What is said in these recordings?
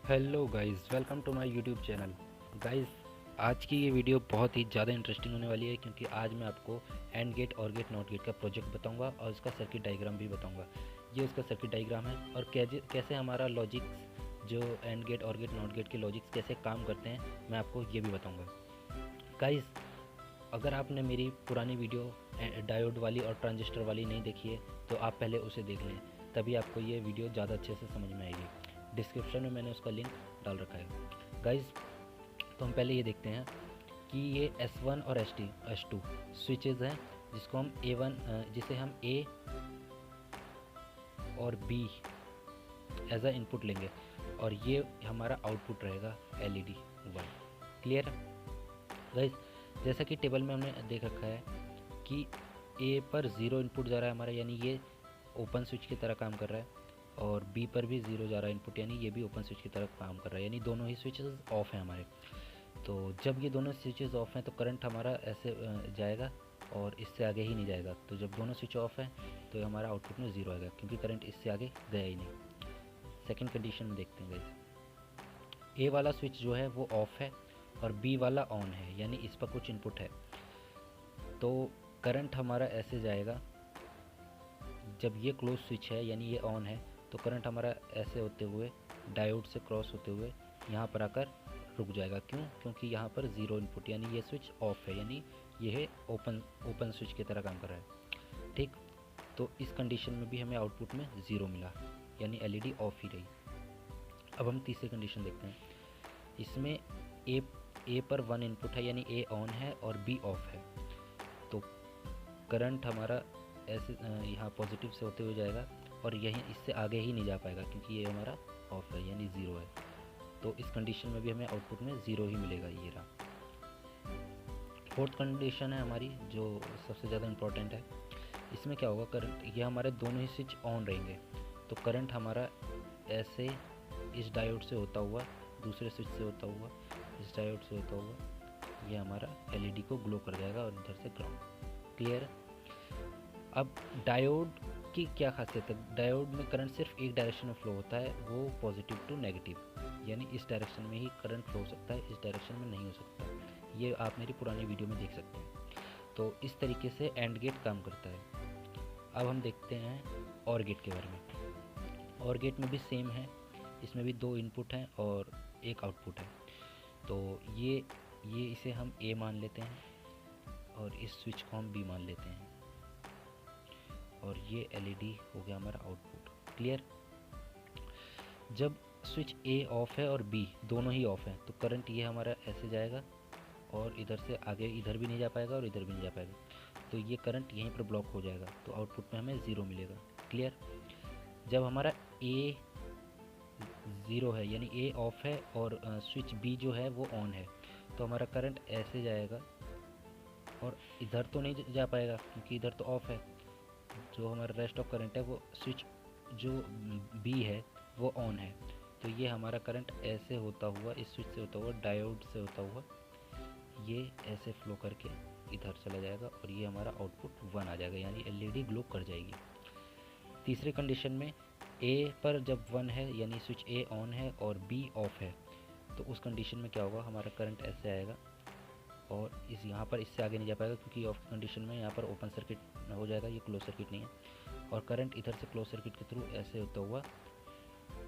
Hello guys, welcome to my YouTube channel. Guys, आज की ये वीडियो बहुत ही ज़्यादा इंटरेस्टिंग होने वाली है क्योंकि आज मैं आपको एंड गेट और गेट नॉट गेट का प्रोजेक्ट बताऊंगा और उसका सर्किट डायग्राम भी बताऊंगा। ये उसका सर्किट डायग्राम है और कैसे हमारा लॉजिक्स जो एंड गेट और गेट नॉट गेट के लॉजिक्स कैसे काम करते हैं मैं आपको ये भी बताऊँगा। गाइस, अगर आपने मेरी पुरानी वीडियो डायोड वाली और ट्रांजिस्टर वाली नहीं देखी है तो आप पहले उसे देख लें, तभी आपको ये वीडियो ज़्यादा अच्छे से समझ में आएगी। डिस्क्रिप्शन में मैंने उसका लिंक डाल रखा है। गाइस, तो हम पहले ये देखते हैं कि ये S1 और S2 स्विचेस हैं जिसको हम जिसे हम A और B एज अ इनपुट लेंगे और ये हमारा आउटपुट रहेगा LED 1। क्लियर है गाइस? जैसा कि टेबल में हमने देख रखा है कि A पर ज़ीरो इनपुट जा रहा है हमारा, यानी ये ओपन स्विच की तरह काम कर रहा है, और B पर भी ज़ीरो जा रहा है इनपुट, यानी ये भी ओपन स्विच की तरह काम कर रहा है, यानी दोनों ही स्विचेस ऑफ हैं हमारे। तो जब ये दोनों स्विचेस ऑफ हैं तो करंट हमारा ऐसे जाएगा और इससे आगे ही नहीं जाएगा। तो जब दोनों स्विच ऑफ हैं तो हमारा आउटपुट में ज़ीरो आएगा क्योंकि करंट इससे आगे गया ही नहीं। सेकंड कंडीशन में देखते हैं गाइस, ए वाला स्विच जो है वो ऑफ है और बी वाला ऑन है, यानी इस पर कुछ इनपुट है। तो करंट हमारा ऐसे जाएगा, जब ये क्लोज स्विच है यानी ये ऑन है तो करंट हमारा ऐसे होते हुए डायोड से क्रॉस होते हुए यहाँ पर आकर रुक जाएगा। क्यों? क्योंकि यहाँ पर ज़ीरो इनपुट, यानी ये स्विच ऑफ है, यानी ये है ओपन स्विच की तरह काम कर रहा है। ठीक, तो इस कंडीशन में भी हमें आउटपुट में ज़ीरो मिला, यानी एलईडी ऑफ ही रही। अब हम तीसरी कंडीशन देखते हैं। इसमें ए पर वन इनपुट है, यानी ए ऑन है और बी ऑफ है। तो करंट हमारा ऐसे यहाँ पॉजिटिव से होते हुए जाएगा और यहीं इससे आगे ही नहीं जा पाएगा क्योंकि ये हमारा ऑफ है, यानी ज़ीरो है। तो इस कंडीशन में भी हमें आउटपुट में ज़ीरो ही मिलेगा। ये रहा। फोर्थ कंडीशन है हमारी जो सबसे ज़्यादा इम्पोर्टेंट है। इसमें क्या होगा, करंट ये हमारे दोनों ही स्विच ऑन रहेंगे तो करंट हमारा ऐसे इस डायोड से होता हुआ, दूसरे स्विच से होता हुआ, इस डायोड से होता हुआ ये हमारा एलईडी को ग्लो कर जाएगा और इधर से ग्राउंड। क्लियर? अब डायोड की क्या खासियत है? डायोड में करंट सिर्फ एक डायरेक्शन में फ्लो होता है, वो पॉजिटिव टू नेगेटिव, यानी इस डायरेक्शन में ही करंट फ्लो हो सकता है, इस डायरेक्शन में नहीं हो सकता। ये आप मेरी पुरानी वीडियो में देख सकते हैं। तो इस तरीके से एंड गेट काम करता है। अब हम देखते हैं और गेट के बारे में। और गेट में भी सेम है, इसमें भी दो इनपुट हैं और एक आउटपुट है। तो ये इसे हम ए मान लेते हैं और इस स्विच को हम बी मान लेते हैं और ये एलईडी हो गया हमारा आउटपुट। क्लियर? जब स्विच ए ऑफ है और बी दोनों ही ऑफ है तो करंट ये हमारा ऐसे जाएगा और इधर से आगे इधर भी नहीं जा पाएगा और इधर भी नहीं जा पाएगा। तो ये करंट यहीं पर ब्लॉक हो जाएगा, तो आउटपुट में हमें ज़ीरो मिलेगा। क्लियर? जब हमारा ए ज़ीरो है यानी ए ऑफ है और स्विच बी जो है वो ऑन है तो हमारा करंट ऐसे जाएगा और इधर तो नहीं जा पाएगा क्योंकि इधर तो ऑफ है। जो हमारा रेस्ट ऑफ करंट है वो स्विच जो बी है वो ऑन है। तो ये हमारा करंट ऐसे होता हुआ, इस स्विच से होता हुआ, डायोड से होता हुआ ये ऐसे फ्लो करके इधर चला जाएगा और ये हमारा आउटपुट वन आ जाएगा, यानी एलईडी ग्लो कर जाएगी। तीसरी कंडीशन में ए पर जब वन है यानी स्विच ए ऑन है और बी ऑफ है तो उस कंडीशन में क्या होगा, हमारा करंट ऐसे आएगा और इस यहाँ पर इससे आगे नहीं जा पाएगा क्योंकि ऑफ कंडीशन में यहाँ पर ओपन सर्किट हो जाएगा, ये क्लोज सर्किट नहीं है। और करंट इधर से क्लोज सर्किट के थ्रू ऐसे होता हुआ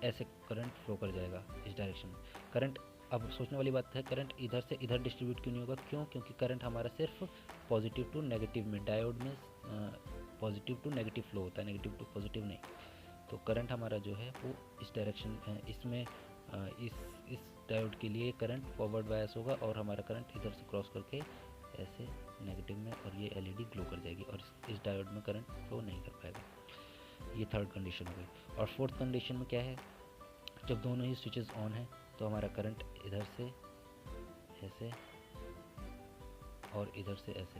ऐसे करंट फ्लो कर जाएगा इस डायरेक्शन में। करंट, अब सोचने वाली बात है, करंट इधर से इधर डिस्ट्रीब्यूट क्यों नहीं होगा? क्यों? क्योंकि करंट हमारा सिर्फ पॉजिटिव टू नेगेटिव में, डायोड में पॉजिटिव टू नेगेटिव फ्लो होता है, नेगेटिव टू पॉजिटिव नहीं। तो करंट हमारा जो है वो इस डायरेक्शन इसमें इस डायोड के लिए करंट फॉरवर्ड बायस होगा और हमारा करंट इधर से क्रॉस करके ऐसे नेगेटिव में और ये एलईडी ग्लो कर जाएगी और इस डायोड में करंट फ्लो नहीं कर पाएगा। ये थर्ड कंडीशन हो गई। और फोर्थ कंडीशन में क्या है, जब दोनों ही स्विचेस ऑन है तो हमारा करंट इधर से ऐसे और इधर से ऐसे,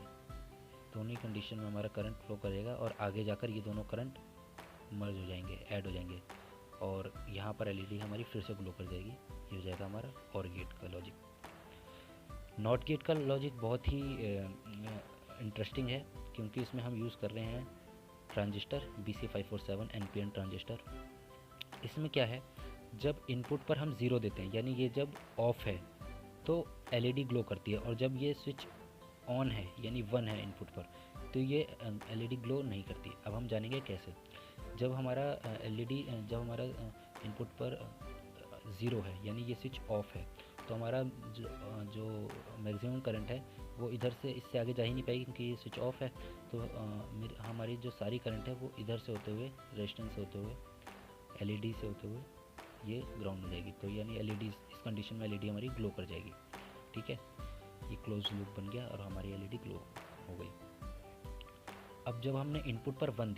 दोनों ही कंडीशन में हमारा करंट फ्लो करेगा और आगे जाकर ये दोनों करंट मर्ज हो जाएंगे, ऐड हो जाएंगे और यहाँ पर एलईडी हमारी फिर से ग्लो कर जाएगी। ये हो जाएगा हमारा और गेट का लॉजिक। नॉट गेट का लॉजिक बहुत ही इंटरेस्टिंग है क्योंकि इसमें हम यूज़ कर रहे हैं ट्रांजिस्टर BC547 NPN ट्रांजिस्टर। इसमें क्या है, जब इनपुट पर हम ज़ीरो देते हैं यानी ये जब ऑफ है तो एलईडी ग्लो करती है, और जब ये स्विच ऑन है यानी 1 है इनपुट पर तो ये एलईडी ग्लो नहीं करती। अब हम जानेंगे कैसे। जब हमारा एलईडी जब हमारा इनपुट पर ज़ीरो है यानी ये स्विच ऑफ है तो हमारा जो मैक्सिमम करंट है वो इधर से, इससे आगे जा ही नहीं पाएगी क्योंकि ये स्विच ऑफ है। तो हमारी जो सारी करंट है वो इधर से होते हुए, रेजिस्टेंस से होते हुए, एलईडी से होते हुए ये ग्राउंड हो जाएगी। तो यानी एलईडी इस कंडीशन में एलईडी हमारी ग्लो कर जाएगी। ठीक है, ये क्लोज लूप बन गया और हमारी एलईडी ग्लो हो गई। अब जब हमने इनपुट पर 1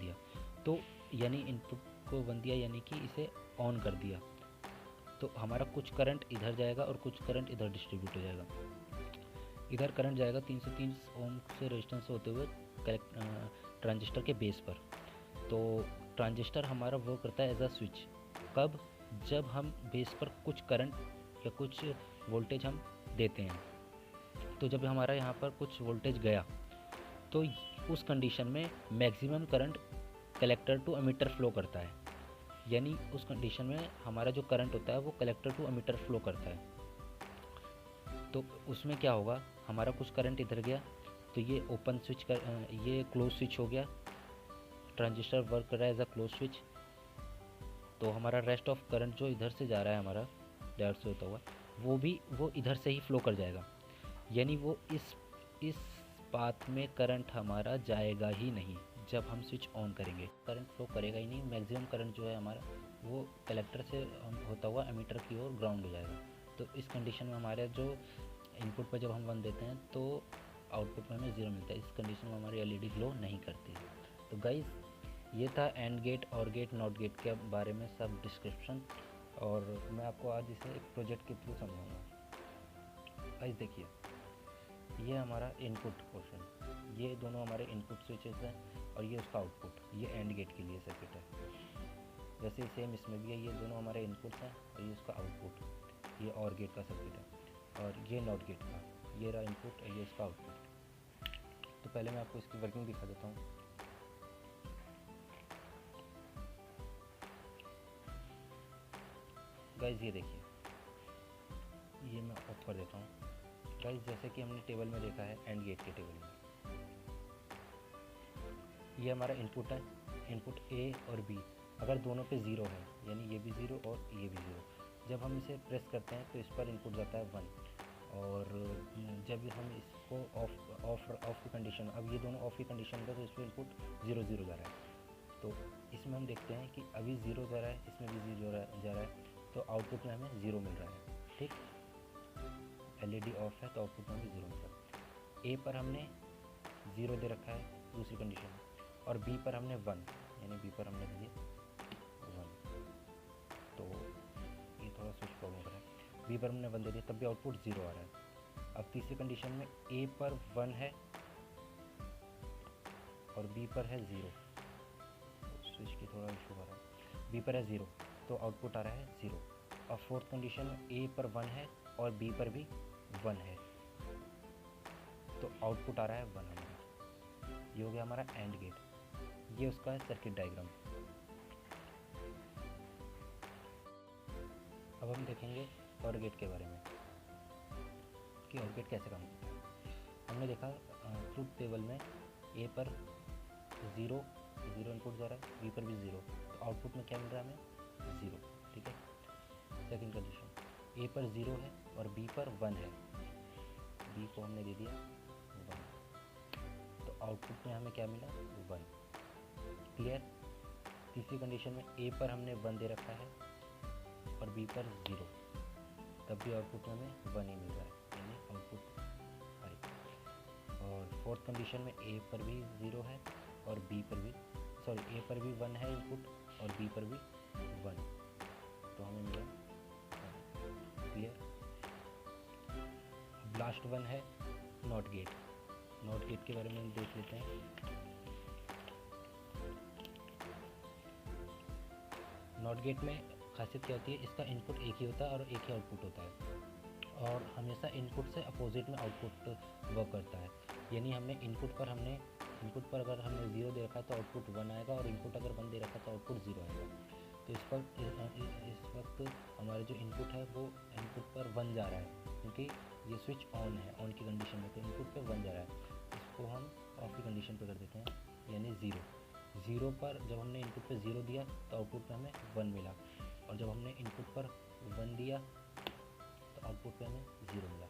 दिया, तो यानी इनपुट को 1 दिया यानी कि इसे ऑन कर दिया, तो हमारा कुछ करंट इधर जाएगा और कुछ करंट इधर डिस्ट्रीब्यूट हो जाएगा। इधर करंट जाएगा 330 ओम से रेजिस्टेंस होते हुए ट्रांजिस्टर के बेस पर। तो ट्रांजिस्टर हमारा वर्क करता है एज अ स्विच। कब? जब हम बेस पर कुछ करंट या कुछ वोल्टेज हम देते हैं। तो जब हमारा यहाँ पर कुछ वोल्टेज गया तो उस कंडीशन में maximum current collector to emitter flow करता है। यानी उस कंडीशन में हमारा जो करंट होता है वो कलेक्टर टू एमिटर फ्लो करता है। तो उसमें क्या होगा, हमारा कुछ करंट इधर गया तो ये ओपन स्विच ये क्लोज स्विच हो गया। ट्रांजिस्टर वर्क कर रहा है एज अ क्लोज स्विच। तो हमारा रेस्ट ऑफ करंट जो इधर से जा रहा है हमारा डायोड से होता हुआ वो इधर से ही फ्लो कर जाएगा। यानी वो इस पाथ में करंट हमारा जाएगा ही नहीं। जब हम स्विच ऑन करेंगे करंट फ्लो करेगा ही नहीं। मैक्सिमम करंट जो है हमारा वो कलेक्टर से होता हुआ एमीटर की ओर ग्राउंड हो जाएगा। तो इस कंडीशन में हमारे जो इनपुट पर जब हम 1 देते हैं तो आउटपुट में हमें 0 मिलता है। इस कंडीशन में हमारी एलईडी ग्लो नहीं करती। तो गाइस ये था एंड गेट और गेट नॉट गेट के बारे में सब डिस्क्रिप्शन, और मैं आपको आज इसे एक प्रोजेक्ट के थ्रू समझाऊंगा। गाइस देखिए, ये हमारा इनपुट पोर्शन, ये दोनों हमारे इनपुट स्विचेस हैं और ये उसका आउटपुट, ये एंड गेट के लिए सर्किट है। वैसे सेम इसमें भी है, ये दोनों हमारे इनपुट्स हैं और ये उसका आउटपुट, ये और गेट का सर्किट है। और ये नॉट गेट का, ये रहा इनपुट और ये इसका आउटपुट। तो पहले मैं आपको इसकी वर्किंग दिखा देता हूँ। गाइस ये देखिए, ये मैं ऑफ कर देता हूँ। गाइस जैसे कि हमने टेबल में देखा है, एंड गेट के टेबल में ये हमारा इनपुट है, इनपुट ए और बी। अगर दोनों पे 0 है यानी ये भी 0 और ये भी 0, जब हम इसे प्रेस करते हैं तो इस पर इनपुट जाता है 1। और जब हम इसको ऑफ की कंडीशन, अब ये दोनों ऑफ की कंडीशन में तो इस पर इनपुट 0 0 जा रहा है। तो इसमें हम देखते हैं कि अभी 0 जा रहा है, इसमें भी 0 जा रहा है, तो आउटपुट में हमें 0 मिल रहा है। ठीक, एलईडी ऑफ है तो आउटपुट में भी 0 मिल रहा है। ए पर हमने 0 दे रखा है दूसरी कंडीशन में, और बी पर हमने 1, यानी बी पर हमने दिए 1। तो ये थोड़ा स्विच प्रॉब्लम कर रहा है। बी पर हमने 1 दे दिया तब भी आउटपुट 0 आ रहा है। अब तीसरी कंडीशन में ए पर 1 है और बी पर है 0, स्विच की थोड़ा इशू आ रहा है। बी पर है 0 तो आउटपुट आ रहा है 0। और फोर्थ कंडीशन में ए पर 1 है और बी पर भी 1 है तो आउटपुट आ रहा है 1 हमारा। ये हो गया हमारा एंड गेट। ये उसका है सर्किट डायग्राम। अब हम देखेंगे और गेट के बारे में कि और गेट कैसे काम करता है। हमने देखा ट्रुथ टेबल में ए पर 0 इनपुट जा रहा है, बी पर भी 0, तो आउटपुट में क्या मिल रहा है हमें 0। ठीक है, सेकंड कंडीशन ए पर 0 है और बी पर 1 है, बी को हमने दे दिया 1, तो आउटपुट में हमें क्या मिला 1। क्लियर। तीसरी कंडीशन में ए पर हमने 1 दे रखा है और बी पर 0, तब भी आउटपुट में हमें 1 ही मिल रहा है, यानी आउटपुट 5। और फोर्थ कंडीशन में ए पर भी 0 है और बी पर भी ए पर भी 1 है इनपुट और बी पर भी 1, तो हमें मिला 1। क्लियर। लास्ट 1 है नॉट गेट। नॉट गेट के बारे में देख लेते हैं। नॉट गेट में खासियत क्या होती है, इसका इनपुट एक ही होता है और एक ही आउटपुट होता है, और हमेशा इनपुट से अपोजिट में आउटपुट वर्क करता है। यानी हमने इनपुट पर अगर हमने 0 दे रखा है तो आउटपुट 1 आएगा, और इनपुट अगर 1 दे रखा है तो आउटपुट 0 आएगा। तो इस वक्त हमारा जो इनपुट है वो इनपुट पर 1 जा रहा है, क्योंकि ये स्विच ऑन है, ऑन की कंडीशन में, तो इनपुट पे 1 जा रहा है। इसको हम ऑफ की कंडीशन पे कर देते हैं, यानी 0 पर जब हमने इनपुट पे 0 दिया तो आउटपुट पे हमें 1 मिला, और जब हमने इनपुट पर 1 दिया तो आउटपुट पे हमें 0 मिला।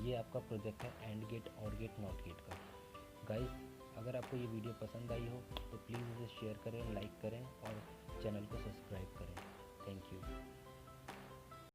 ये आपका प्रोजेक्ट है एंड गेट, और गेट, नॉट गेट का। गाइस, अगर आपको ये वीडियो पसंद आई हो तो प्लीज़ इसे शेयर करें, लाइक करें और चैनल को सब्सक्राइब करें। Thank you.